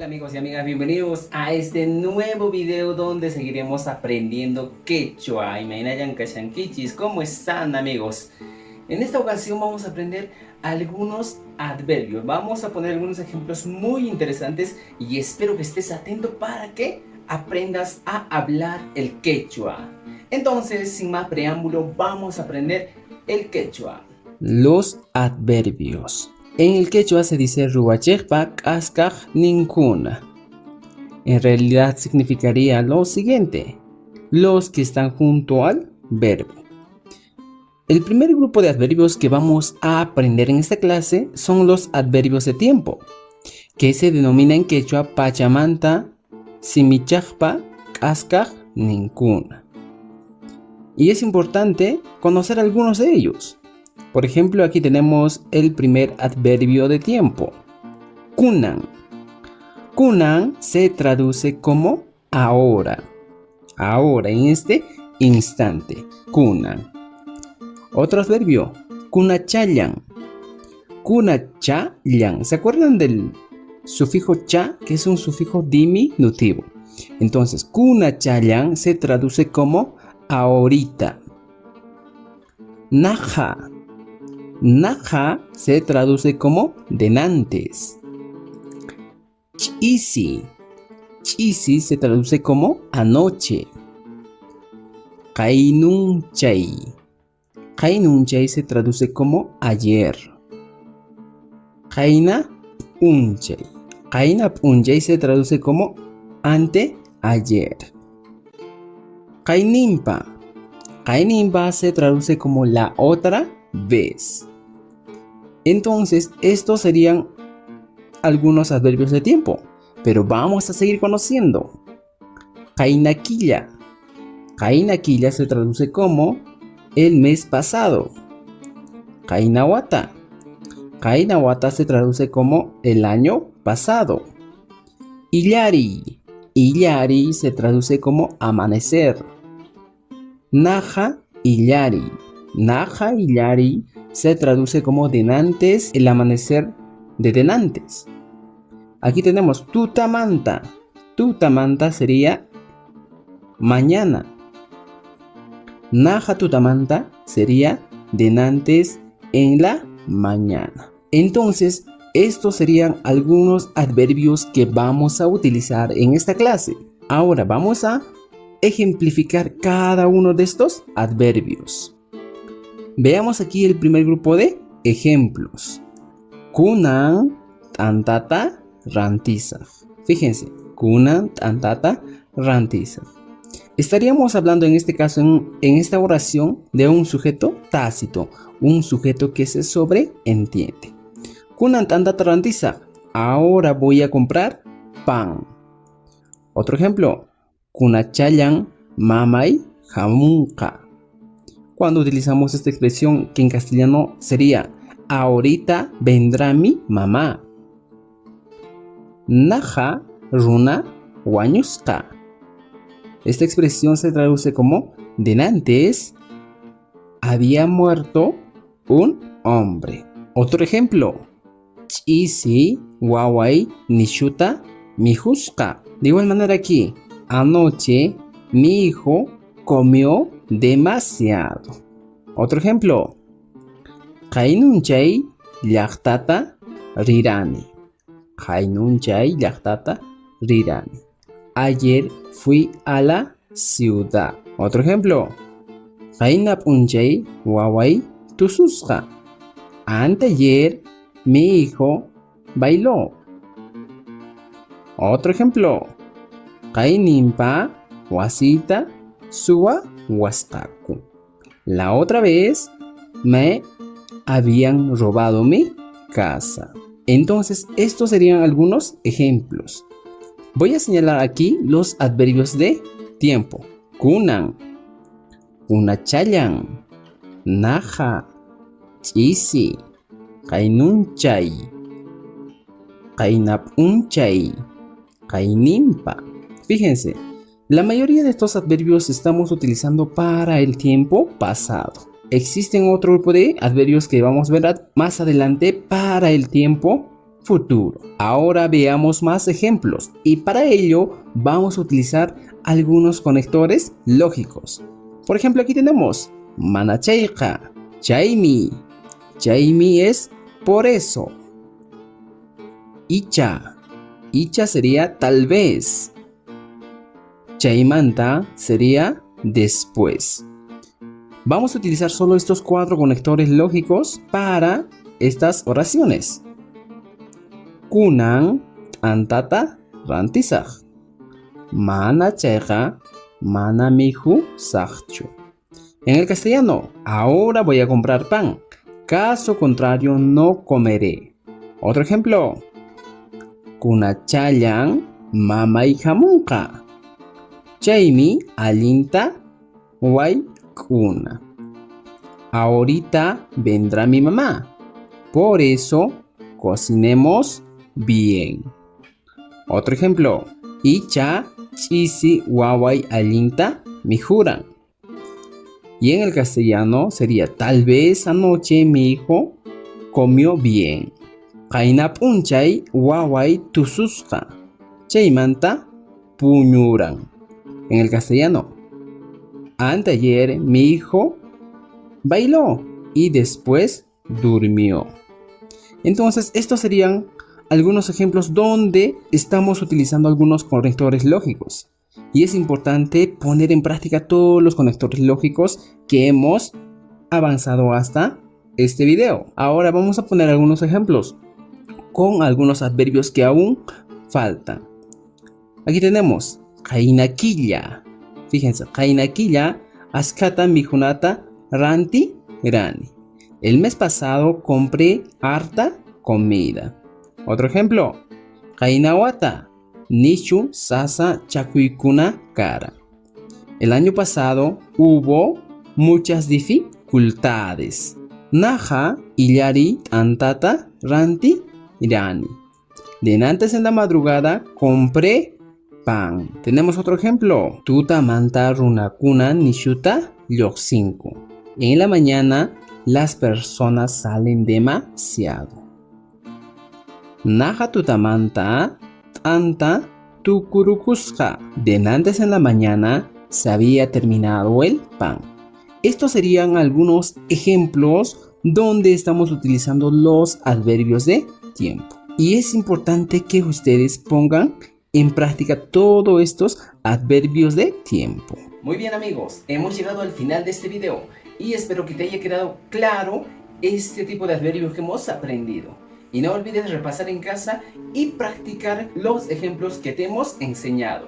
Hola amigos y amigas, bienvenidos a este nuevo video donde seguiremos aprendiendo quechua. Imaginayan kashankichis, ¿cómo están amigos? En esta ocasión vamos a aprender algunos adverbios. Vamos a poner algunos ejemplos muy interesantes y espero que estés atento para que aprendas a hablar el quechua. Entonces, sin más preámbulo, vamos a aprender el quechua. Los adverbios. En el quechua se dice ruwachekpa k'askaj ninkuna. En realidad significaría lo siguiente: los que están junto al verbo. El primer grupo de adverbios que vamos a aprender en esta clase son los adverbios de tiempo, que se denomina en quechua pachamanta simichajpa k'askaj ninkuna. Y es importante conocer algunos de ellos. Por ejemplo, aquí tenemos el primer adverbio de tiempo, kunan. Kunan se traduce como ahora. Ahora, en este instante, kunan. Otro adverbio, kunachayan. Kunachayan. ¿Se acuerdan del sufijo cha, que es un sufijo diminutivo? Entonces, kunachayan se traduce como ahorita. Naja. Naja se traduce como denantes. Chisi. Chisi se traduce como anoche. Kainunchay. Kainunchay se traduce como ayer. Kaina unchay. Kaina unchay se traduce como anteayer. Kainimpa. Kainimpa se traduce como la otra vez. Entonces, estos serían algunos adverbios de tiempo, pero vamos a seguir conociendo. Kainaquilla. Kainaquilla se traduce como el mes pasado. Kainawata. Kainawata se traduce como el año pasado. Illari. Illari se traduce como amanecer. Naja illari. Naja illari se traduce como denantes, el amanecer de denantes. Aquí tenemos tutamanta. Tutamanta sería mañana. Naja tutamanta sería denantes en la mañana. Entonces, estos serían algunos adverbios que vamos a utilizar en esta clase. Ahora vamos a ejemplificar cada uno de estos adverbios. Veamos aquí el primer grupo de ejemplos. Kunan tantata rantisa. Fíjense, kunan tantata rantisa. Estaríamos hablando en este caso, en esta oración, de un sujeto tácito, un sujeto que se sobreentiende. Kunan tantata rantisa. Ahora voy a comprar pan. Otro ejemplo. Kunachayan mamay hamunka. Cuando utilizamos esta expresión, que en castellano sería ahorita vendrá mi mamá. Naja runa wañuska. Esta expresión se traduce como denantes había muerto un hombre. Otro ejemplo. Chisi wawai nishuta mijuska. De igual manera aquí, anoche mi hijo comió demasiado. Otro ejemplo. Kainunchay llaqtata rirani. Kainunchay llaqtata rirani. Ayer fui a la ciudad. Otro ejemplo. Kainapunchay waway tususqa. Anteayer mi hijo bailó. Otro ejemplo. Kainimpa wasita suwa waskaku. La otra vez me habían robado mi casa. Entonces, estos serían algunos ejemplos. Voy a señalar aquí los adverbios de tiempo. Kunan, kunachayan, naja, chisi, kainunchay, kainapunchay, kainimpa. Fíjense, la mayoría de estos adverbios estamos utilizando para el tiempo pasado. Existen otro grupo de adverbios que vamos a ver más adelante para el tiempo futuro. Ahora veamos más ejemplos y para ello vamos a utilizar algunos conectores lógicos. Por ejemplo, aquí tenemos manachayqa, chaymi. Chaymi es por eso. Icha. Icha sería tal vez. Chaymanta sería después. Vamos a utilizar solo estos 4 conectores lógicos para estas oraciones. Kunan antata rantisaj. Mana cheja, mana miju sajchu. En el castellano, ahora voy a comprar pan. Caso contrario, no comeré. Otro ejemplo. Kunachayan mamay hamunqa. Chaymi alinta waykuna. Ahorita vendrá mi mamá. Por eso, cocinemos bien. Otro ejemplo. Icha chisi waway alinta mijuran. Y en el castellano sería tal vez anoche mi hijo comió bien. Qaynapunchay waway tususqa. Chaymanta puñuran. En el castellano. Anteayer mi hijo bailó y después durmió. Entonces, estos serían algunos ejemplos donde estamos utilizando algunos conectores lógicos. Y es importante poner en práctica todos los conectores lógicos que hemos avanzado hasta este video. Ahora vamos a poner algunos ejemplos con algunos adverbios que aún faltan. Aquí tenemos Qainakilla. Fíjense, Qainakilla askata mijunata ranti rani. El mes pasado compré harta comida. Otro ejemplo. Qainawata nishu sasa chakuykuna kara. El año pasado hubo muchas dificultades. Naja illari antata ranti irani. De antes en la madrugada compré pan. Tenemos otro ejemplo. Tuta manta runakuna nishuta lluqsinku. En la mañana las personas salen demasiado. Naja tutamanta anta tukurukusqa. De antes en la mañana se había terminado el pan. Estos serían algunos ejemplos donde estamos utilizando los adverbios de tiempo. Y es importante que ustedes pongan en práctica todos estos adverbios de tiempo. Muy bien amigos, hemos llegado al final de este video y espero que te haya quedado claro este tipo de adverbios que hemos aprendido. Y no olvides repasar en casa y practicar los ejemplos que te hemos enseñado.